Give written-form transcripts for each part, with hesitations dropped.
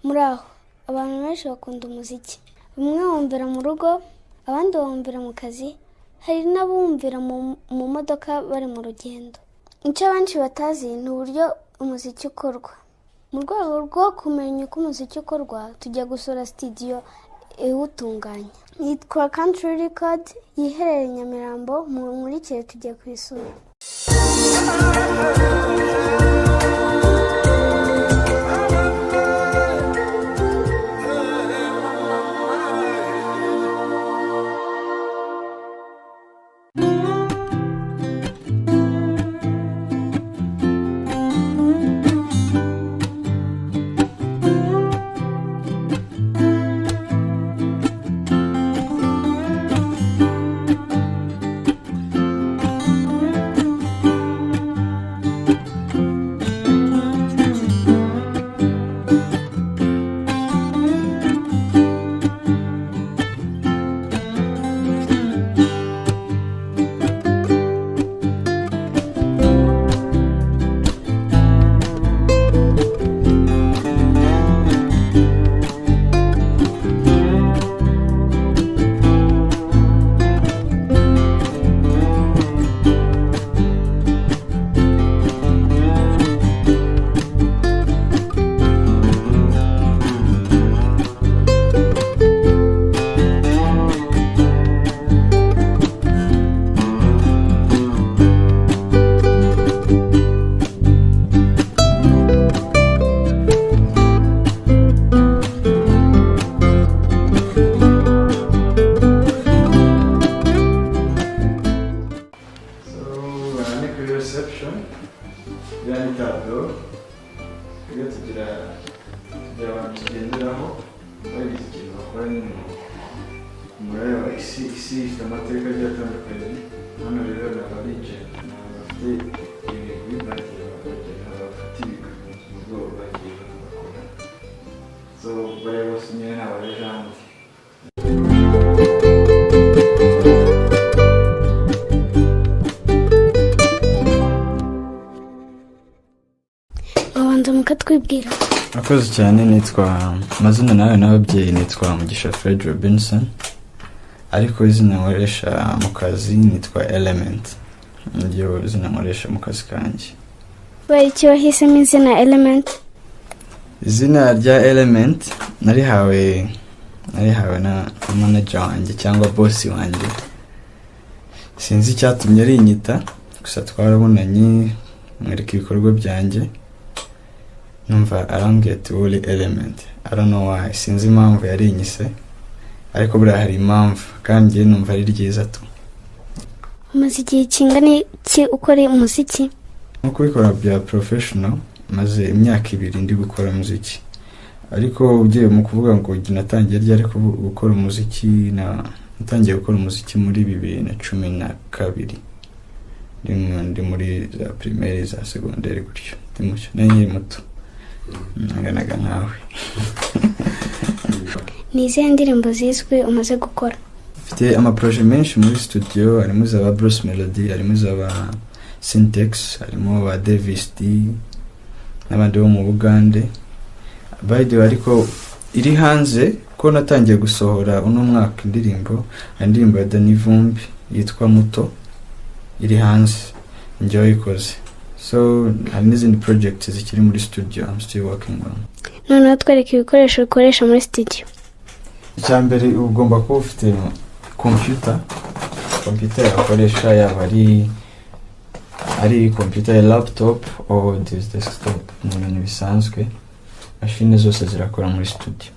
Muraho, abantu benshi bakunda umuziki. Bamwe bumvira mu rugo, abandi bumvira mu kazi, hari n'abumvira mu modoka bari mu rugendo. Icyo benshi batazi ni uburyo umuziki ukorwa. Mu rwego rwo kumenya uko umuziki ukorwa, tujya gusura studio iwutunganya. Yitwa Country Record, yiherereye Nyamirambo, munkurikire tujya kuyisura. Twibwira. Akoze cyane, nitwa amazina nawe n'ababyeyi, nitwa Mugisha Fred Robinson, ariko izina nkoresha mu kazi nitwa Element, niryo izina nkoresha mu kazi kanjye. Iki wahisemo izina Element? Izina rya Element narihawe na manager wanjye cyangwa boss wanjye, sinzi icyatumye arinyita, gusa twarabonanye mwereka ibikorwa byanjye, numva arambwira ati wowe Element. I don't know why, sinzi impamvu yarinyise, ariko buriya hari impamvu, kandi numva ari ryiza tu. Umaze igihe kingana iki ukora umuziki? Nko kubikora bya professional, maze imyaka 2 ndi gukora umuziki, ariko ugiye mu kuvuga ngo natangiye ryari gukora umuziki, natangiye gukora umuziki muri 2012, ndi muri za primaire za secondaire gutyo, ndi muto nanganaga nawe. Ni izihe ndirimbo zizwe umaze gukora? Mfite amaproje menshi muri studio, harimo za Bruce Melody, harimo za Syntax, harimo ba Davis D n'abandi bo mu Bugande. By the way, ariko iri hanze ko natangiye gusohora uno mwaka indirimbo ya Dani Vumbi yitwa Muto, iri hanze njye wayikoze. So hari n'izindi projects zikiri muri studio I'm still working on. None twereke ibikoresho ukoresha muri studio. Icyambere ugomba kuba ufite computer yakoresha, yaba ari computer ya laptop or desktop, n'ibintu bisanzwe, machine zose zirakora muri studio.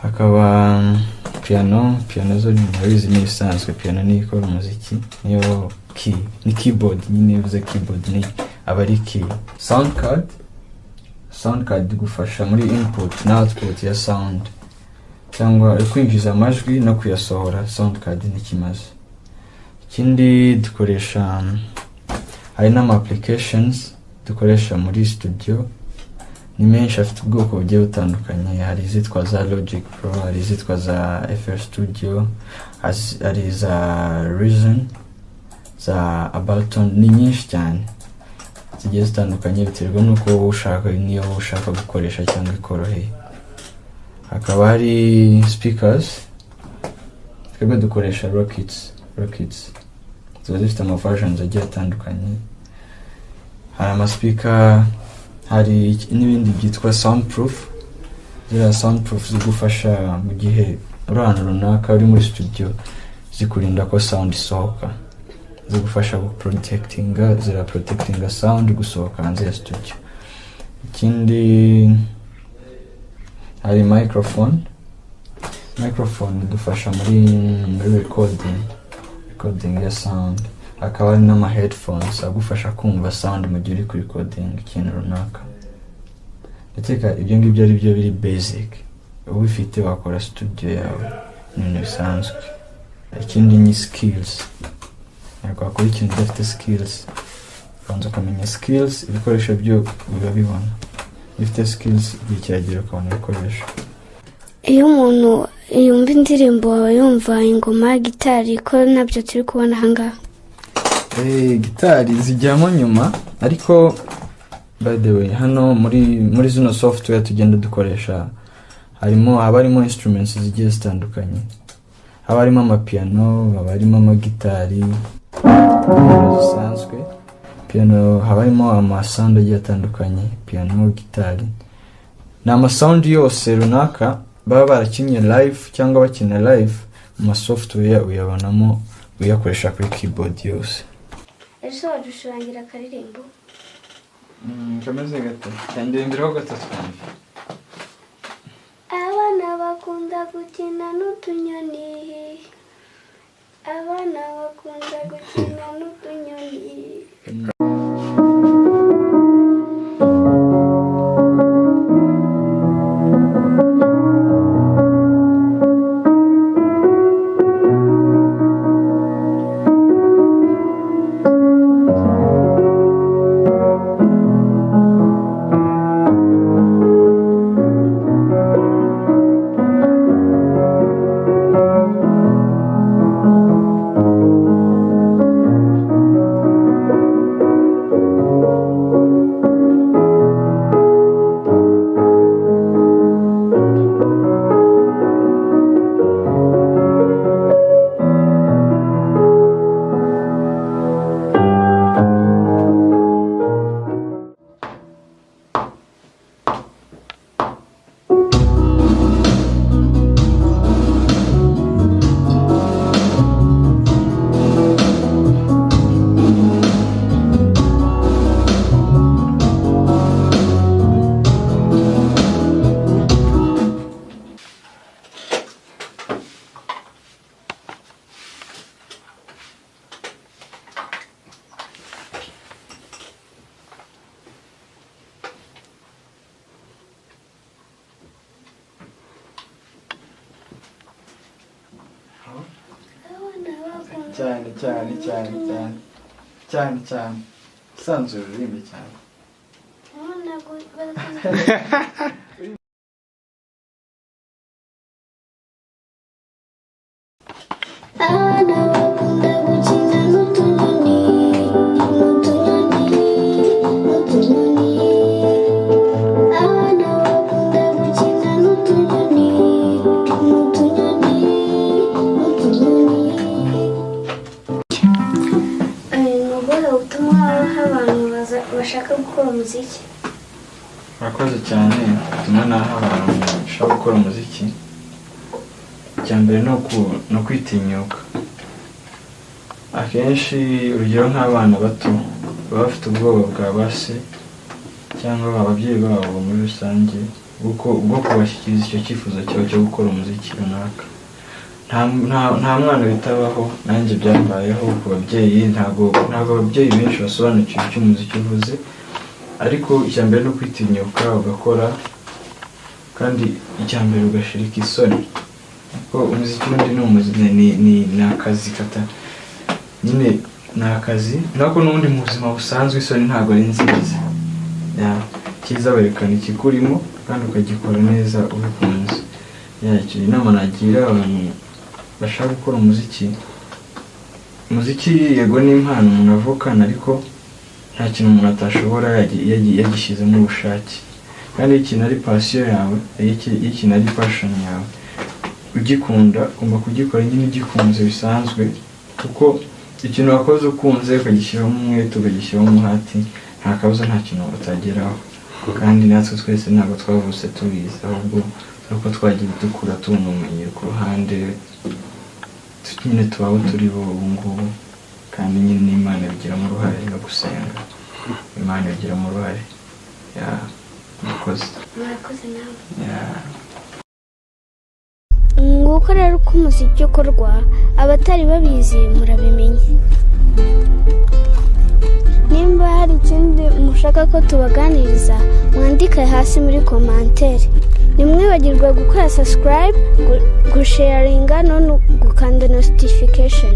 Hakaba piano zo ni bisanzwe, piano ni ikora umuziki, niyo key, ni keyboard, nyine bivuze keyboard ni abari key. Sound card gufasha muri input na output ya sound, cyangwa kwinjiza amajwi no kuyasohora, sound card ni kimaze. Ikindi dukoresha, hari n'ama applications dukoresha muri studio, ni menshi afite ubwoko bugiye butandukanye, hari izitwa za Logic Pro, hari izitwa za FL Studio, hari za Reason, za Ableton, ni nyinshi cyane. zigiye zitandukanye biterwa nuko wowe ushaka niyo wowe ushaka gukoresha cyangwa ikoroheye. Hakaba hari speakers, twebwe dukoresha rockets ziba zifite versions agiye atandukanye. Hari amaspeaker, hari n'ibindi byitwa soundproof. Ziriya soundproof zigufasha mu gihe uri ahantu runaka uri muri studio, zikurinda ko sound isohoka, zigufasha protectinga sound gusohoka hanze ya studio. Ikindi hari microphone idufasha muri recording ya sound. Hakaba hari n'ama headphones agufasha kumva sound mu gihe uri kuri recording ikintu runaka. Ndetse ibyo ngibyo ari byo biri basic, ubifite wakora studio yawe n'ibintu bisanzwe. Ikindi ni skills, ariko wakora ikintu udafite skills, ubanza ukamenya skills, ibikoresho byo biba bibona. Ifite skills igihe kiragera ukabona ibikoresho. Iyo umuntu yumva indirimbo yumva ingoma, gitari, ko nabyo turi kubona ahangaha. Gitari zijyamo nyuma, ariko by the way hano muri zino software tugenda dukoresha haba harimo instruments zigiye zitandukanye. Haba harimo amapiano, haba harimo amagitari zisanzwe. Piano haba harimo amasound agiye atandukanye, piano, gitari. Ni amasound yose runaka baba barakinnye live cyangwa bakina live mu software uyabonamo uyakoresha kuri keyboard yose. Ese wadushurangira akaririmbo? Kameze gato. Ndemberaho gato cyane. Abana bakunda gukina n'utunyoni. Abana bakunda gukina n'utunyoni. cyane sanzwe uririmbe cyane. bashaka gukora umuziki? Murakoze cyane, bituma naho abantu bashaka gukora umuziki. Icyambere no kwitinyuka. Akenshi urugero nk'abana bato baba bafite ubwoba bwa base cyangwa ababyeyi babo muri rusange bwo kubashyikiriza icyo cyifuzo cyo gukora umuziki runaka. Nta mwana bitabaho, nanjye byambayeho ku babyeyi. Ntabwo ababyeyi benshi basobanukiwe icyo umuziki uvuze, ariko icyambere no kwitinyuka ugakora, kandi icyambere ugashirika isoni. Ko umuziki ubundi ni akazi nyine ni akazi, nako n'ubundi mu buzima busanzwe isoni ntabwo ari nziza. Cyiza werekana ikikurimo kandi ukagikora neza ubikunze. Icyo inama nagira abantu bashaka gukora umuziki. Umuziki yego ni impano umuntu avukana, ariko nta kintu umuntu atashobora yagishyizemo ubushake. Kandi ikintu ari passion yawe, ikintu ari passion yawe, ugikunda ugomba kugikora nyine ugikunze bisanzwe, kuko ikintu wakoze ukunze ukagishyiramo umwete ukagishyiramo umuhati, nta kabuza nta kintu utageraho. Kandi natwe twese ntabwo twavutse tubizi, ahubwo nuko twagiye dukura tubona ubumenyi ku ruhande, nyine tubaho turi bo ubu ngubu. Kandi nyine n'Imana ibigiramo uruhare no gusenga, Imana ibigiramo uruhare. murakoze nawe. Nguko rero uko umuziki ukorwa, abatari babizi murabimenye. Nimba hari ikindi mushaka ko tubaganiriza, mwandike hasi muri commentaire. Nimwibagirwe gukora subscribe, gusharinga no gukanda notification.